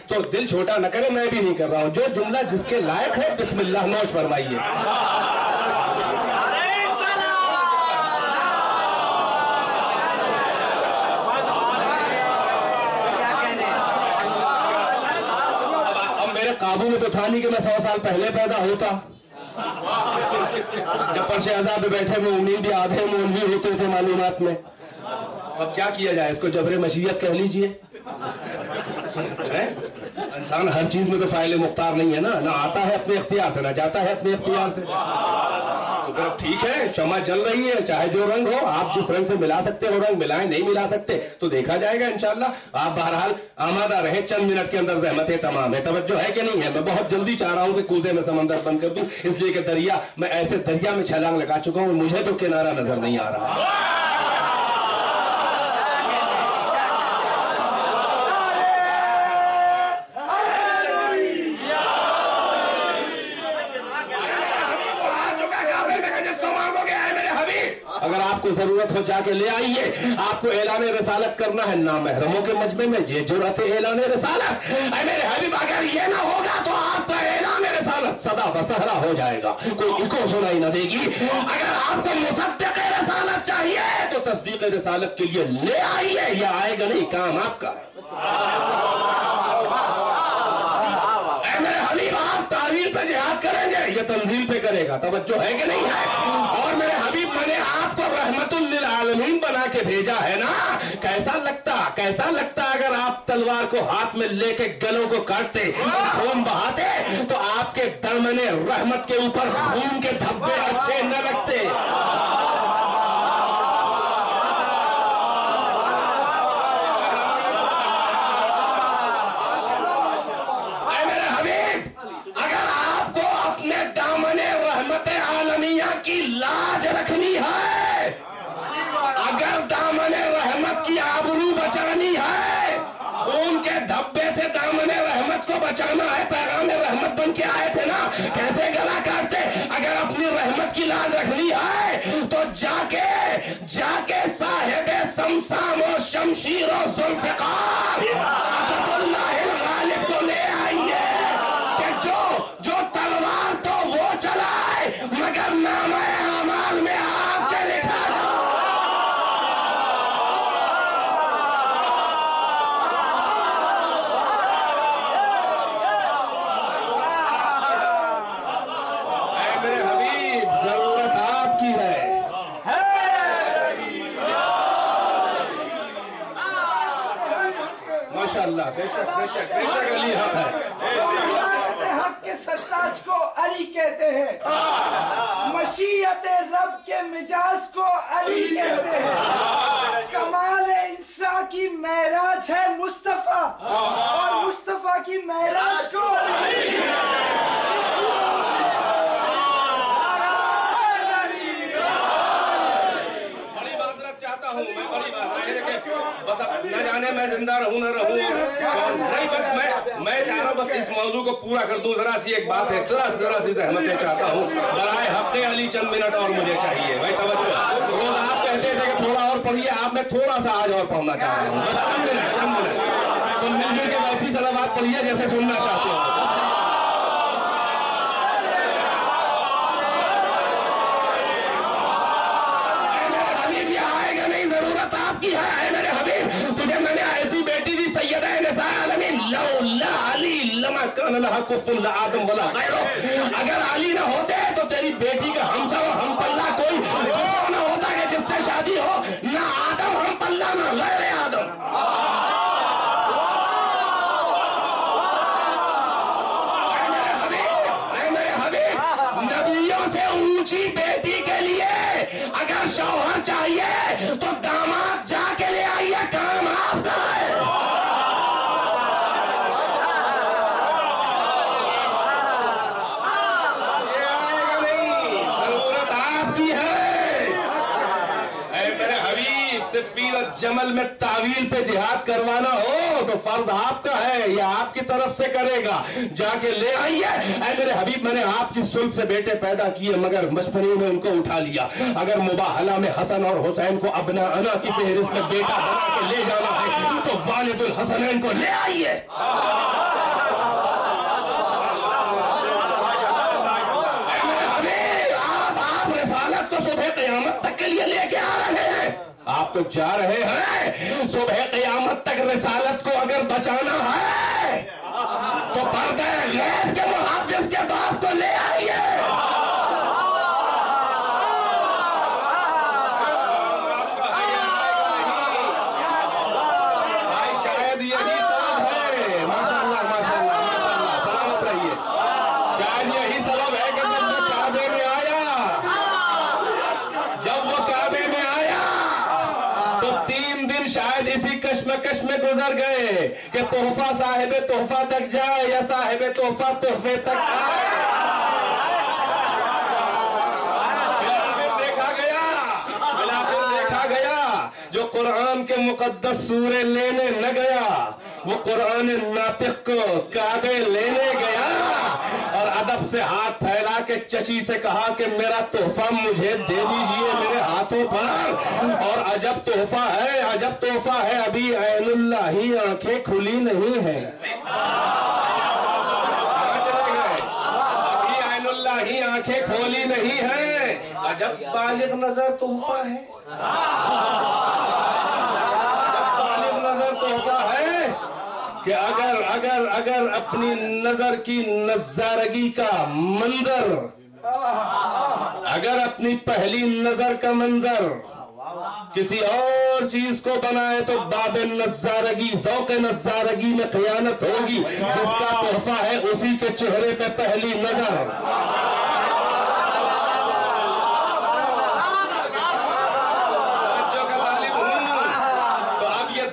तो दिल छोटा न करे, मैं भी नहीं कर रहा हूं। जो जुमला जिसके लायक है बिस्मिल्लाह नौश फरमाइए। अब मेरे काबू में तो था नहीं कि मैं 100 साल पहले पैदा होता। जब फर्श अज़ा पे बैठे में उम्मीद भी आधे मौलवी होते थे मालूमात में। अब क्या किया जाए, इसको जबरे मशीयत कह लीजिए। इंसान हर चीज में तो फाइल मुख्तार नहीं है ना, ना आता है अपने इख्तियार से, ना जाता है अपने इख्तियार से। तो फिर ठीक है, शमा जल रही है, चाहे जो रंग हो, आप जिस रंग से मिला सकते हो रंग मिलाएं, नहीं मिला सकते तो देखा जाएगा इंशाल्लाह। आप बहरहाल आमादा रहे, चंद मिनट के अंदर ज़हमतें तमाम है। तवज्जो है कि नहीं है? मैं बहुत जल्दी चाह रहा हूं कि कूजे में समंदर बंद कर दूं, इसलिए कि दरिया, मैं ऐसे दरिया में छलांग लगा चुका हूं, मुझे तो किनारा नजर नहीं आ रहा। अगर आपको जरूरत हो जाके ले आइए। आपको ऐलान रिसालत करना है ना महरमों के मजमे में, ये जुर्रत है ऐलान रिसालत। मेरे हबीब अगर ये ना होगा तो आपका ऐलान रिसालत सदा बसहरा हो जाएगा, कोई इको सुनाई ना देगी। अगर आपको मुसद्दिक़ रिसालत चाहिए तो तस्दीक़ रिसालत के लिए ले आइए, या आएगा नहीं, काम आपका है। मेरे हबीब आप तारील पे जिहाद करेंगे, ये तंजील पे करेगा। तवज्जो है कि नहीं है? और मेरे हबीब मैंने आपको रहमतुल लिल आलमीन बना के भेजा है ना। कैसा लगता अगर आप तलवार को हाथ में लेके गलों को काटते, खून बहाते, तो आपके दरमने रहमत के ऊपर खून के धब्बे अच्छे न लगते। मेरे हबीब अगर आपको अपने दामने रहमत आलमिया की लाज रखनी है, अगर दामने रहमत की आबरू बचानी है, खून के धब्बे से दामने रहमत को बचाना है, पैगाम रहमत बन के आए थे ना, कैसे गला काटते। अगर अपनी रहमत की लाज रखनी है तो जाके साहिबे समसाम और शमशीर और जुल्फ़िकार असदुल्लाहिल गालिब को ले आइए कि जो तलवार तो वो चलाए मगर नामा अमाल में आपके लिखा। मेरे हबीब जरूरत आपकी है। माशाअल्लाह, बेशक बेशक बेशक अली हक है। हक के सरताज को अली कहते हैं, मशीयत रब के मिजाज को अली कहते हैं। कमाल इंसा की महराज है मुस्तफा, और मुस्तफा की महराज को अली। बड़ी माजरत चाहता हूँ मैं, बड़ी बात बस अब न जाने मैं जिंदा रहूं न रहूं, नहीं बस मैं चाह रहा हूँ बस इस मौजू को पूरा कर दूं। जरा सी एक बात है, जरा सी रहमतें चाहता हूँ बराए हफ्ते अली, चंद मिनट और मुझे चाहिए भाई। तवज्जो, रोज आप कहते थे कि थोड़ा और पढ़िए, आप मैं थोड़ा सा आज और पढ़ना चाह रहा हूँ, बस चंद मिनट। तो मिलजुल के वैसी सलावत पढ़िए जैसे सुनना चाहते हो। आपकी है मेरे हबीब, तुझे मैंने ऐसी बेटी दी सैयदा निसा आलमीन, लौला अली लमा कान लहा कुफुन ला आदम वला गैरो। अगर अली ना होते तो तेरी बेटी का हमसा और हम पल्ला कोई ना होता कि जिससे शादी हो, ना आदम हम पल्ला ना गैर आदम। मेरे हबीब नबियों से ऊंची बेटी के लिए अगर शौहर चाहिए तो दामाद जाके ले आइए, काम आपका है। ये आएगा नहीं, जरूरत आपकी है। मेरे हबीब से फील और जमल में तावील पे जिहाद करवाना हो तो फर्ज आपका है, ये आपकी तरफ से करेगा, जाके ले आइए। मेरे हबीब मैंने आपकी सुल्ब से बेटे पैदा किए मगर बचपने में उनको उठा लिया। अगर मुबाहला में हसन और हुसैन को अबना अना की फहरिस्त में बेटा बना के ले जाना है तो वालिदुल हसनैन को ले आइए। तो जा रहे हैं। सुबह क़यामत तक रिसालत को अगर बचाना है तो पर्दे गैब के मुहाफिज के बाप को ले आइए। शायद यही सबब है, माशाअल्लाह माशाअल्लाह माशाअल्लाह, सलामत रहिए। शायद यही सबब है कि जब वो काबे में आया, तो 3 दिन शायद इसी कश्मकश में गुजर गए कि तोहफा साहिबे तोहफा तक जाए या साहिबे तोहफा तोहफे तक आए। देखा गया जो कुरान के मुकद्दस सूरे लेने न गया वो कुरान नातिक को काबे लेने गया और अदब से हाथ फैला के चची से कहा कि मेरा तोहफा मुझे दे दीजिए मेरे हाथों पर। और अजब तोहफा है, अजब तोहफा है, अभी ऐनुल्लाही आंखें खुली नहीं है। चले गए, अभी ऐनुल्लाही आंखें खोली नहीं है। अजब बालिग नजर तोहफा है, बालिग नजर तोहफा है कि अगर अपनी नजर की नजारगी का मंजर, अगर अपनी पहली नजर का मंजर किसी और चीज को बनाए तो बाबे नजारगी, ज़ौक़े नजारगी में खयानत होगी। जिसका तोहफा है उसी के चेहरे पे पहली नजर।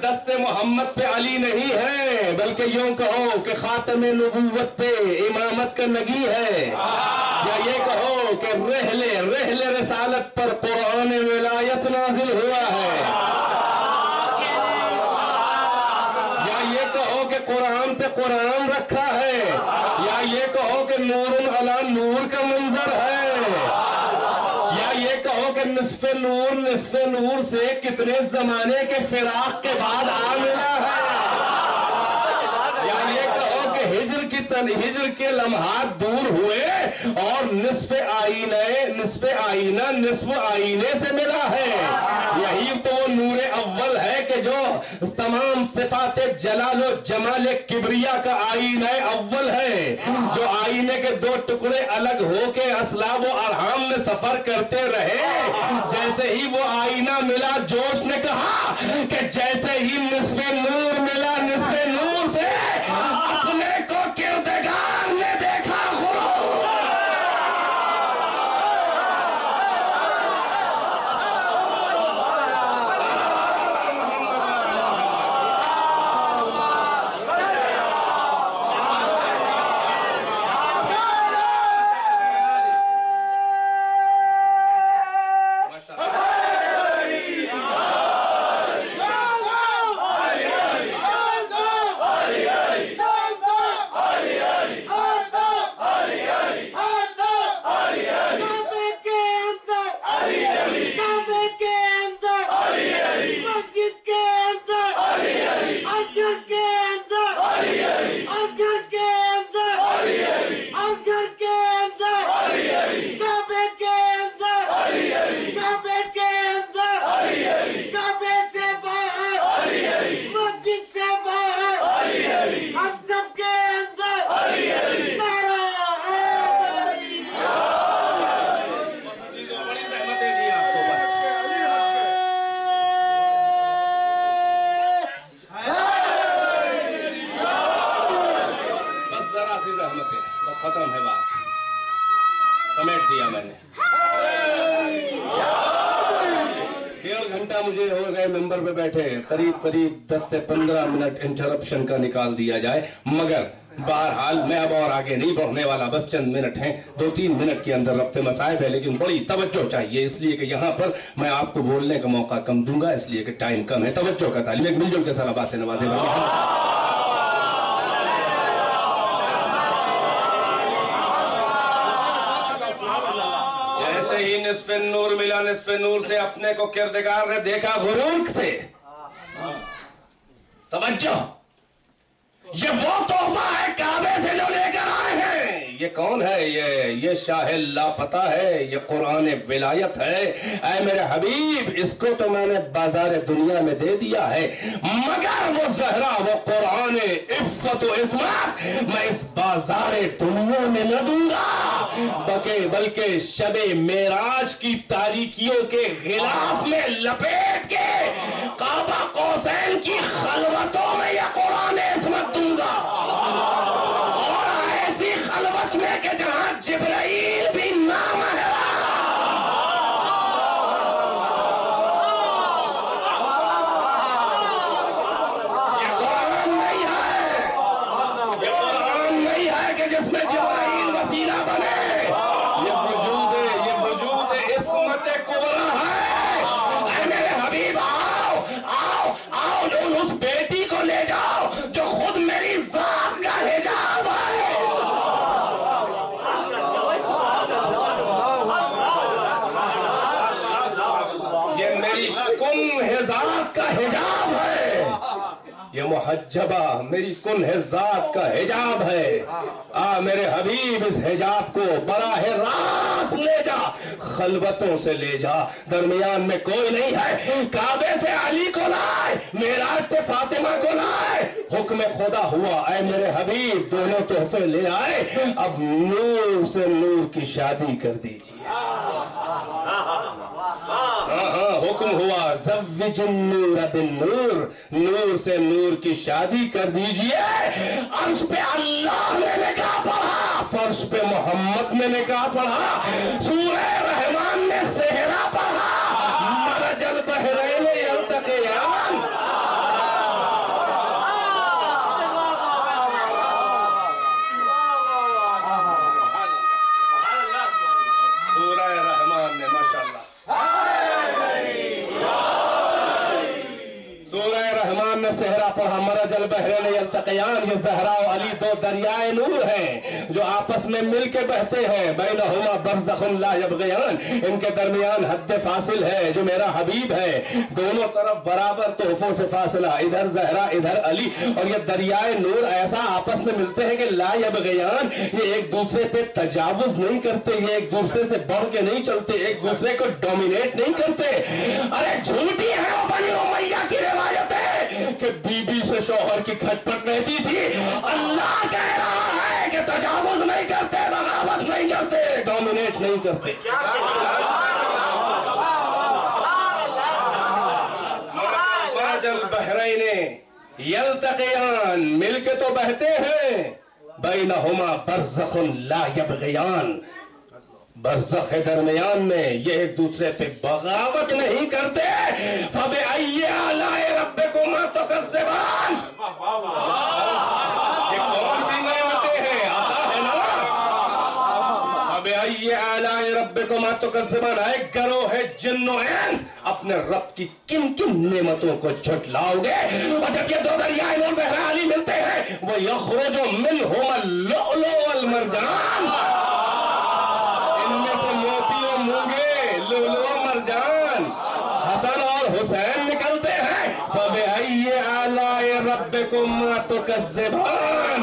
दस्ते मोहम्मद पे अली नहीं है बल्कि यूं कहो कि खातमे नबूवत पे इमामत का नगी है, या ये कहो कि रहले रिसालत पर कुरान विलायत नाजिल हुआ है, या ये कहो कि कुरान पे कुरान रखा है, या ये कहो कि नूरुन अला नूर का मंजर है, या ये कहो कि निस्फे नूर से कितने जमाने के फिराक के बाद आ मिला है, या ये कहो कि हिजर के लम्हात दूर हुए और निस्फ आईना निस्फ आईने से मिला है। यही तो वो नूरे अव्वल है कि जो तमाम सिफाते जलालो जमाले किबरिया का आईना अव्वल है, जो आईने के 2 टुकड़े अलग होके असलाब व अरहाम में सफर करते रहे। जैसे ही वो आईना मिला जोश ने कहा कि जैसे ही निस्फे नूर मिला, निस्फे नूर से अपने को किरदगार ने देखा। खत्म है बात, समेट दिया मैंने। 1.5 घंटा मुझे हो गए मेंबर पे बैठे, करीब 10 से 15 मिनट इंटरप्शन का निकाल दिया जाए, मगर बहरहाल मैं अब और आगे नहीं बढ़ने वाला, बस चंद मिनट हैं, 2-3 मिनट के अंदर रब्ते मसाइब है, लेकिन बड़ी तवज्जो चाहिए, इसलिए कि यहाँ पर मैं आपको बोलने का मौका कम दूंगा, इसलिए कि टाइम कम है। तवज्जो का तालिब, एक मिलजुल के सलाबात से नवाजे। जैसे ही निस्फे नूर मिला, निस्फे नूर से अपने को किरदगार ने देखा गुरूर से। तवज्जो, ये वो तोहफा है काबे से जो लेकर आए हैं। ये कौन है? ये शाह लाफता है, ये कुरान विलायत है। ऐ मेरे हबीब, इसको तो मैंने बाजार दुनिया में दे दिया है, मगर वो जहरा, वो कुरान इफ्फत व इस्मत मैं इस बाजार दुनिया में न दूंगा, बल्कि शबे मेराज की तारीकियों के खिलाफ में लपेट के काबा कौसैन की खलवतों में यह कुरान इस्मत दूंगा, और ऐसी खलवत में कि जहां जिब्राइल भी नाम है। ये कुरान नहीं है कि जिसमें जिब्राइल वसीला बने। ये वजूद इस्मत कुबरा है। ऐ मेरे हबीब, आओ उस बेटी को ले जाओ जो खुद मेरी जात का हिजाब है। ये मेरी कुन हिजात का हिजाब है, ये मुहज्जबा मेरी कुन हिजात का हिजाब है। मेरे हबीब, इस हिजाब को बराह रास्त ले जा, खलवतों से ले जा, दरमियान में कोई नहीं है। काबे से अली को लाए, मेराज से फातिमा को लाए, हुक्म खुदा हुआ। ऐ मेरे हबीब, दोनों तोहफे ले आए, अब नूर से नूर की शादी कर दीजिए। हाँ, हुक्म हुआ, ज़व्विजुन नूर बिन नूर, नूर से नूर की शादी कर दीजिए। अर्श पे अल्लाह ने निकाह पढ़ा, फर्श पे मोहम्मद ने निकाह पढ़ा, सूरह रहमान ने सेहरा पढ़ा, मरजल बहरैन यल्तक़ियान। सूरह रहमान ने, माशाअल्लाह, सूरह रहमान ने सेहरा पढ़ा, मरजल बहरैन यल्तक़ियान। ये ज़हरा और अली दो दरियाए नूर हैं जो आपस में मिल के बहते हैं। बैनहुमा बरज़ख़ुन ला यबग़ियान, इनके दरमियान हद फासिल है जो मेरा हबीब है। दोनों तरफ बराबर तोहफों से फासला, इधर ज़हरा इधर अली, और ये दरियाए नूर ऐसा आपस में मिलते हैं कि ला यबग़ियान, ये एक दूसरे पे तजावुज नहीं करते, ये एक दूसरे से बढ़ के नहीं चलते, एक दूसरे को डोमिनेट नहीं करते। अरे झूठी है वो बनी उमैया की रिवायत है कि बीबी से शौहर की खटपट रहती थी। अल्लाह कह रहा है कि तजावुज नहीं करते, बगावत नहीं करते, डोमिनेट नहीं करते। मरजल बहरैन यल्तक़ियान, मिलके तो बहते हैं, बैनहुमा बरज़ख़ुन ला यबग़ियान, बरज़ख़ के दरमियान में ये एक दूसरे पे बगावत नहीं करते। फ़बिअय्यि आलाए रब्बिकुमा तुकज़्ज़िबान, ये कौन सी नेमतें हैं? आता है ना, फ़बिअय्यि आलाए रब्बिकुमा तुकज़्ज़िबान। एक गरोह है जिन्नो इंस, अपने रब की किन किन नेमतों को झुठलाओगे? और जब ये दो दरियाए नूर बहरा अली मिलते हैं, वो यख़रुजु मिनहुमा लुअलु वल मरजान, इनमें से मोती और मूंगे, लुअलु मरजान, हसन और हुसैन निकलते हैं। फ़बिअय्यि आलाए रब्बिकुमा तुकज़्ज़िबान।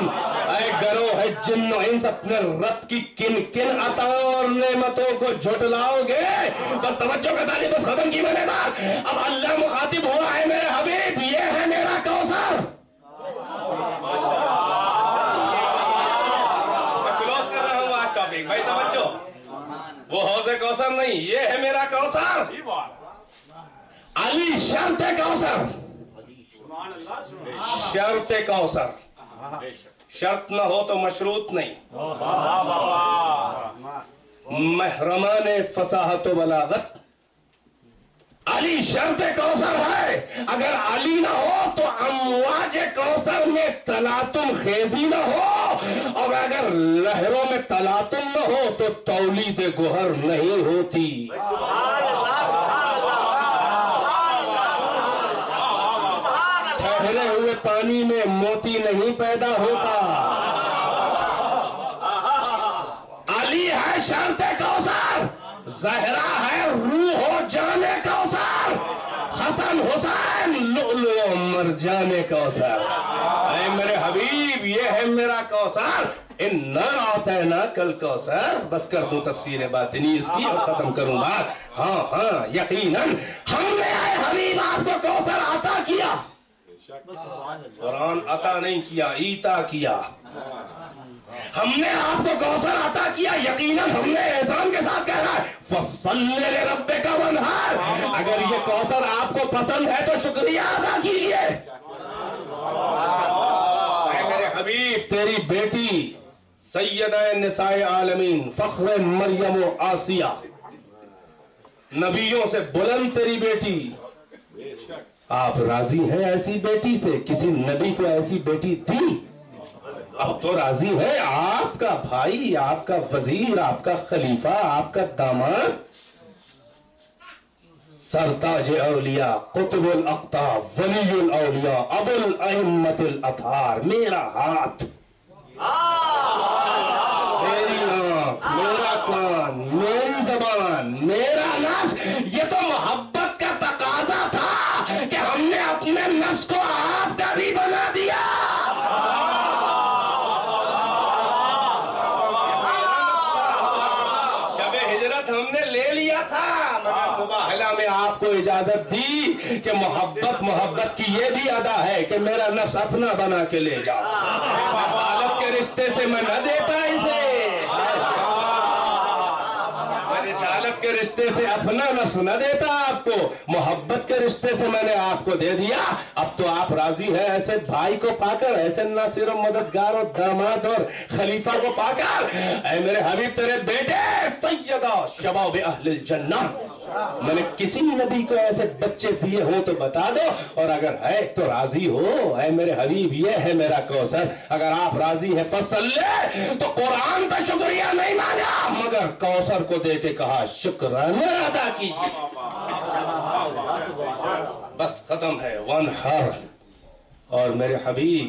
ऐ गरोह है जिन्नो इंस, अपने रब की किन किन अता और नेमतों को झुठलाओगे? बस तवज्जो का ताली, बस खत्म की मैंने बात। अब अल्लाह मुखातिब हुआ है, मेरे हबीब, ये है मेरा कौसर। क्लोज कर रहा हूं आज टॉपिक, भाई तवज्जो, वो हौज़े कौसर नहीं, ये है मेरा कौसर। अली शर्त कौसर, शर्त कौसर, शर्त न हो तो मशरूत नहीं। महरमाने फसाहत व बलागत, अली शर्त कौसर है। अगर अली ना हो तो अमवाज कौसर में तलातुम खेजी ना हो, और अगर लहरों में तलातुम ना हो तो तौलीद गुहर नहीं होती। ठहरे हुए पानी में मोती नहीं पैदा होता। अली है शर्त कौसर, ज़हरा है रूह जाने कौसर, हसन हुसैन लुअलु मरजाने कौसर। ऐ मेरे हबीब ये है मेरा कौसर, इन्ना आतैना कल कौसर। बस कर दूं तफसीर बातिनी इसकी और खत्म करूं बात। हाँ हाँ यकीनन हमने आए हबीब आपको कौसर अता किया। कुरान अता नहीं किया, ईता किया। हमने आपको कौसर अता किया, यकीनन हमने एहसान के साथ कह रहा है फसल्ले लिरब्बिका वनहर। अगर ये कौसर आपको पसंद है तो शुक्रिया अदा कीजिए। मेरे हबीब तेरी बेटी सैयदा निसाए आलमीन फख्र मरियम व आसिया, नबियों से बुलंद तेरी बेटी, आप राजी हैं ऐसी बेटी से? किसी नबी को ऐसी बेटी थी? अब तो राजी है। आपका भाई, आपका वजीर, आपका खलीफा, आपका दामाद, सरताज औलिया, कुतुबुल अख्ताब, वलीयुल औलिया, अबुल अइम्मतिल अथहार, मेरा हाथ, मेरी आंख, मेरा कान, मेरी जबान, मेरा नफ्स, ये तो मोहब्बत का तकाजा था कि हमने अपने नफ्स को आपका भी बना दिया। हमने ले लिया था, मगर मुबाहला में आपको इजाजत दी कि मोहब्बत की ये भी अदा है कि मेरा नफ्स अपना बना के ले जाओ। रिसालत के रिश्ते से मैं न देता इसे, रिसालत के रिश्ते से अपना नफ्स न देता आपको, मोहब्बत के रिश्ते से मैंने आपको दे दिया। अब तो आप राजी हैं ऐसे भाई को पाकर, ऐसे नासिर मददगार और दामाद और खलीफा को पाकर। ऐ मेरे हबीब तेरे बेटे सैयदा शबाब अहलिल जन्नह, मैंने किसी नबी को ऐसे बच्चे दिए हो तो बता दो, और अगर है तो राजी हो। ऐ मेरे हबीब ये है मेरा कौसर, अगर आप राजी हैं फसल्ले, तो कुरान का शुक्रिया नहीं मांगा मगर कौसर को दे के कहा शुक्राना अदा कीजिए। बस खत्म है। वन हर। और मेरे हबीब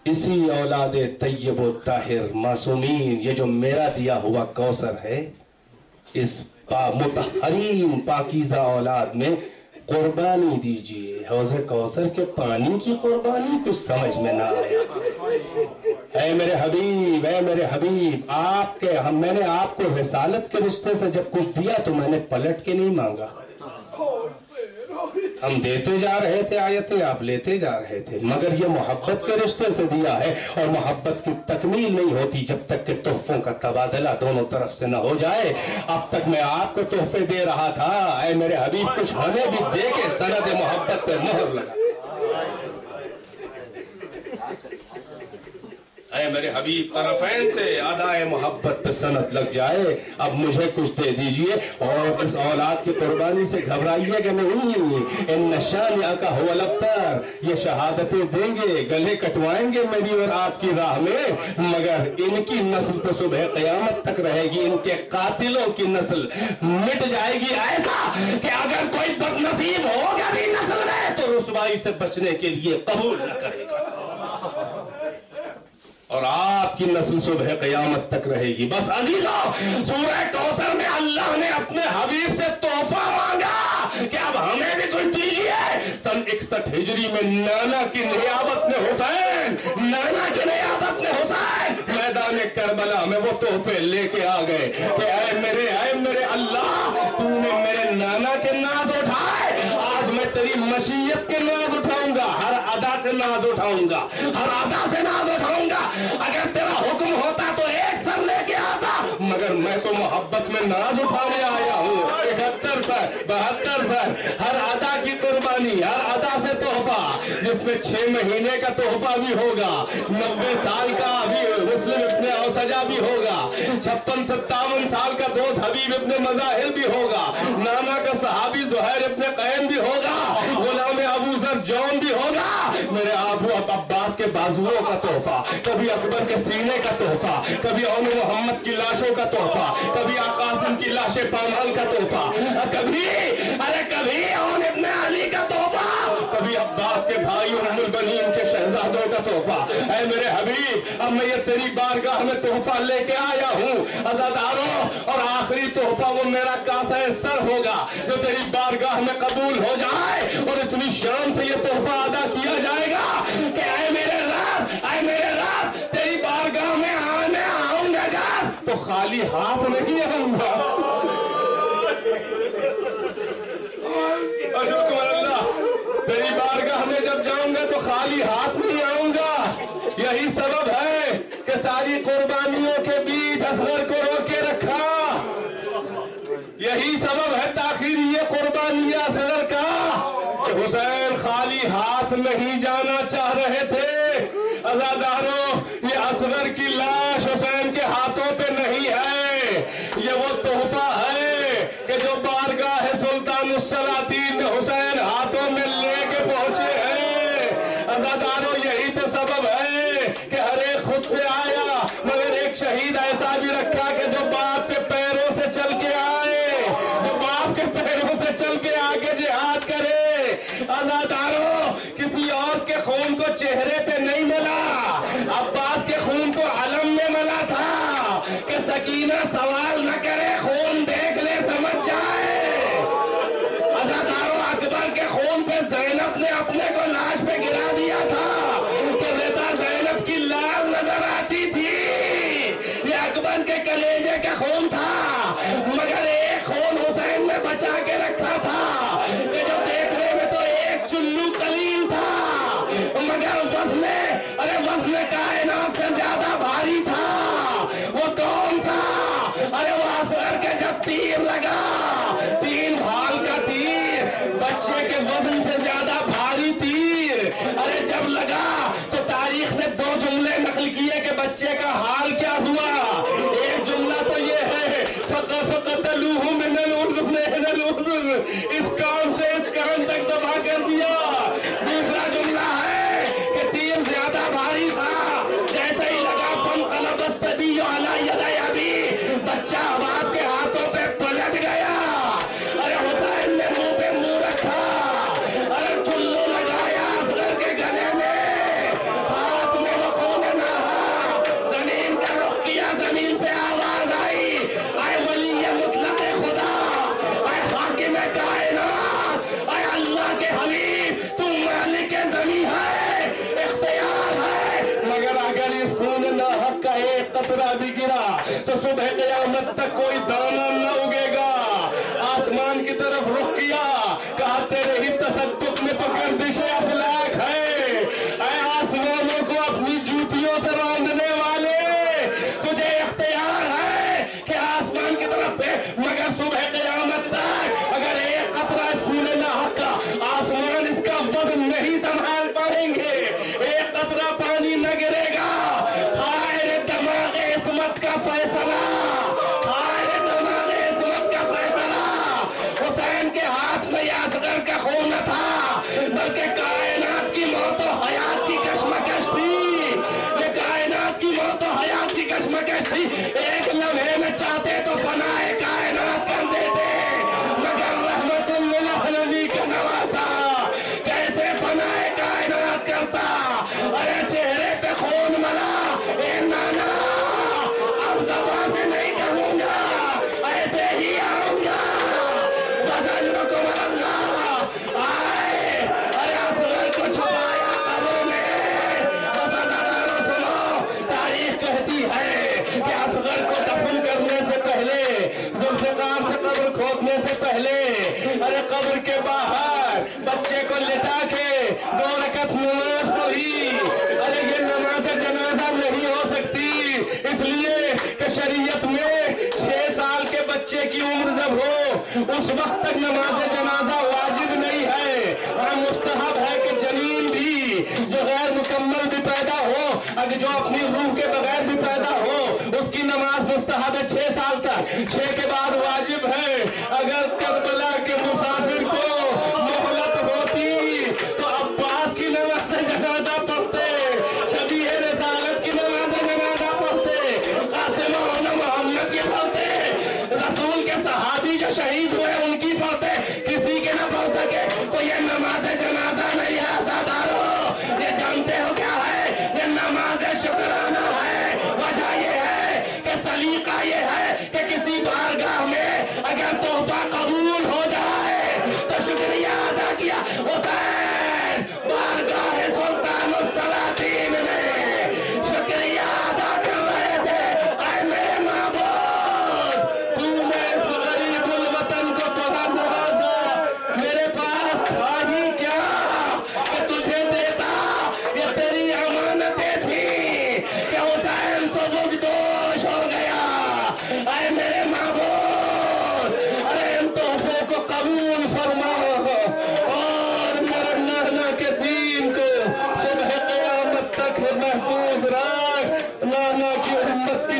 इसी औलादे तय्यब व ताहिर मासूमीन, ये जो मेरा दिया हुआ कौसर है, इस मुतहरीन पाकीज़ा औलाद में कुर्बानी दीजिए। हौज़े कौसर के पानी की कुर्बानी कुछ समझ में ना आया। ऐ मेरे हबीब, ऐ मेरे हबीब, मैंने आपको रिसालत के रिश्ते से जब कुछ दिया तो मैंने पलट के नहीं मांगा। हम देते जा रहे थे आयतें, आप लेते जा रहे थे, मगर ये मोहब्बत के रिश्ते से दिया है, और मोहब्बत की तकमील नहीं होती जब तक कि तोहफों का तबादला दोनों तरफ से न हो जाए। अब तक मैं आपको तोहफे दे रहा था, ऐ मेरे हबीब कुछ हमें भी दे के सनद मोहब्बत पे मोहर लगा। ऐ मेरे हबीब तरफैन से अदाए मोहब्बत पे सनत लग जाए। अब मुझे कुछ दे दीजिए, और इस औलाद की कुर्बानी से घबराइएगा नहीं। इन नशानिया का हुवल अब्तर, ये शहादतें देंगे, गले कटवाएंगे मेरी और आपकी राह में, मगर इनकी नस्ल तो सुबह क़यामत तक रहेगी। इनके कातिलों की नस्ल मिट जाएगी ऐसा कि अगर कोई बदनसीब होगा भी नस्ल में तो रुसवाई से बचने के लिए कबूल न करेगा, और आपकी नस्ल सुबह क़यामत तक रहेगी। बस अजीजों, सूरह कौसर में अल्लाह ने अपने हबीब से तोहफा मांगा कि अब हमें भी कुछ दीजिए। सन 61 हिजरी में नाना की नियाबत में हुसैन, मैदान करबला में वो तोहफे लेके आ गए कि ऐ मेरे अल्लाह, तूने मेरे नाना के नाज उठाए, आज मैं तेरी मशीयत के नाज उठाऊंगा, हर अदा से नाज उठाऊंगा, हर अदा से नाज उठाऊंगा। अगर तेरा हुक्म होता तो एक सर लेके आता, मगर मैं तो मोहब्बत में नाज उठाने आया हूँ। 71 सर, 72 सर, हर अदा की कुर्बानी, हर अदा से तोहफा, जिसमें 6 महीने का तोहफा भी होगा, 90 साल का भी मुस्लिम इब्ने औसजा भी होगा, 56-57 साल का दोस्त हबीब इब्ने मज़ाहिर भी होगा, नाना का सहाबी ज़ुहैर इब्ने क़ैम भी होगा, गुलाम अबू ज़र जौन भी होगा, मेरे अबू अब्बास के बाजुओं का तोहफा, कभी अकबर के सीने का तोहफा, कभी औन मोहम्मद की लाशों का तोहफा, कभी आकासिम की लाशें पामाल का तोहफा, कभी औन इब्ने अली का तोहफा, कभी अब्बास के भाई उम्मुल बनीन के शहजादों का तोहफा। ऐ मेरे हबीब, अब मैं ये तेरी बारगाह में तोहफा लेके आया हूँ अज़ादारों, और आखिरी तोहफा वो मेरा कासा सर होगा जो तेरी बारगाह में कबूल हो जाए, और इतनी शान से ये तोहफा अदा किया जाएगा कि ऐ मेरे तो खाली हाथ नहीं आऊंगा। तेरी बारगाह में जब जाऊंगा तो खाली हाथ नहीं आऊंगा। यही सबब है कि सारी कुर्बानियों के बीच असगर को रोके रखा। यही सबब है ताखीर ये कुर्बानी असगर का कि हुसैन खाली हाथ नहीं जाना चाह रहे थे। अज़ादारों, ये असगर की लाश हुसैन के हाथों पे नहीं है, ये वो तोहफा है कि जो बारगाह सुल्तानुस्सलातीन हुसैन हाथों में लेके पहुंचे हैं। अज़ादारों, यही तो सबब है कि हर एक खुद से आया, मगर एक शहीद ऐसा भी रखा कि जो बाप के पैरों से चल के आए, जो बाप के पैरों से चल के आके जिहाद करे। अज़ादारों, किसी और के खून को चेहरे पे नहीं मिला, अब्बास के खून को अलम में मिला था कि सकीना सवाल न करे, खून देख ले समझ जाए। अज़ादारों, अकबर के खून पे ज़ैनब ने अपने को लाश पे गिरा दिया था कि बेटा ज़ैनब की लाल नजर आती थी। ये अकबर के कलेजे का खून था, मगर एक खून हुसैन ने बचा के रखा था कि जो देखने में तो एक चुल्लू कलील था, मगर वज़्न कायनात से ज्यादा भारी था। वो कौन सा? अरे वो असगर के जब तीर लगा, 3 भाल का तीर, बच्चे के वजन से ज्यादा भारी तीर, अरे जब लगा तो तारीख ने 2 जुमले नकल किए कि बच्चे का हाल क्या हुआ। एक जुमला तो ये है फक़तलूहु मिनल उज़्र, इस कान से इस कान तक दबा कर दिया। दूसरा जुमला है कि तीर ज्यादा भारी था, जैसे ही लगा फंक़लब अस्सबी अला यदै अबी, बच्चा बाप के हाथों पे पलट गया। अरे हुसैन ने मुंह पे मुंह रखा, अरे चुल्लू लगाया असगर के गले में, हाथ में वो खून नहा, जमीन का रुख किया, जमीन से आवाज आई, आए वली मुतलक खुदा, आए हाकिम कायनात, आए अल्लाह के हबीब, तुम मालिक ज़मीन है, इख्तियार है। मगर अगर इस खून नाहक का एक कतरा भी गिरा तो सुबह क़यामत तक कोई दाना न उगेगा। आसमान की तरफ रुख किया, कहा तेरे ही तसद्दुक़ में तो गर्दिश अफलाक है। ऐ आसमानों को अपनी जूतियों से बांधने वाले, तुझे इख्तियार है कि आसमान की तरफ है, मगर सुबह क़यामत तक अगर एक कतरा इस खून नाहक का, आसमान इसका वजन नहीं संभाल पाएंगे, एक कतरा पानी न गिरेगा। हाय रे दमाग़ इस्मत का फैसला, हाय रे दमाग़ इस्मत का फैसला। हुसैन के हाथ में असगर का खून था, बल्कि कायनात की मौत और हयात की कशमकश थी। ये कायनात की मौत और हयात की कशमकश थी। एक लम्हे में चाहते तो फनाए कायनात कर देते, मगर रहमतुल लिल आलमीन का नवासा कैसे फनाए कायनात करता। अरे चेहरे पे खून मला, ए नाना अब ज़बान से नहीं कहूंगा, ऐसे ही आऊंगा। वज़ल्लुकुम अल्लाह आए, अरे असगर को छुपाया कब्र में। बस अज़ादारों सुनो, तारीख कहती है कि असगर को दफन करने से पहले, ज़ुल्फ़िकार से कब्र खोदने से पहले, अरे कब्र के बाहर बच्चे को लिटा के 2 रकअत नमाज पढ़ी। अरे ये नमाज जनाजा नहीं हो सकती, इसलिए कि शरीयत में 6 साल के बच्चे की उम्र जब हो उस वक्त तक नमाज जनाजा वाजिब नहीं है। और मुस्तहब है कि जनीन भी जो गैर मुकम्मल भी पैदा हो, अगर जो अपनी रूह के बगैर भी पैदा हो, उसकी नमाज मुस्तहब है 6 साल तक, 6 के बाद वाजिब है। अगर करबला के मुसाफिर को मोहलत होती तो अब्बास की नमाज जनाजा पढ़ते, शबीह रिसालत की नमाज जनाजा पढ़ते, कासिम मोहम्मद की पढ़ते, रसूल के सहाबी जो शहीद हुए उनकी पढ़ते, किसी के ना पढ़ सके तो ये नमाज जनाजा नहीं है। अज़ादारों, ये जानते हो क्या है? ये नमाज शुक्राना है। वजह ये है कि सलीका ये है कि किसी बारगाह में अगर तोहफा कबूल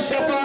शफा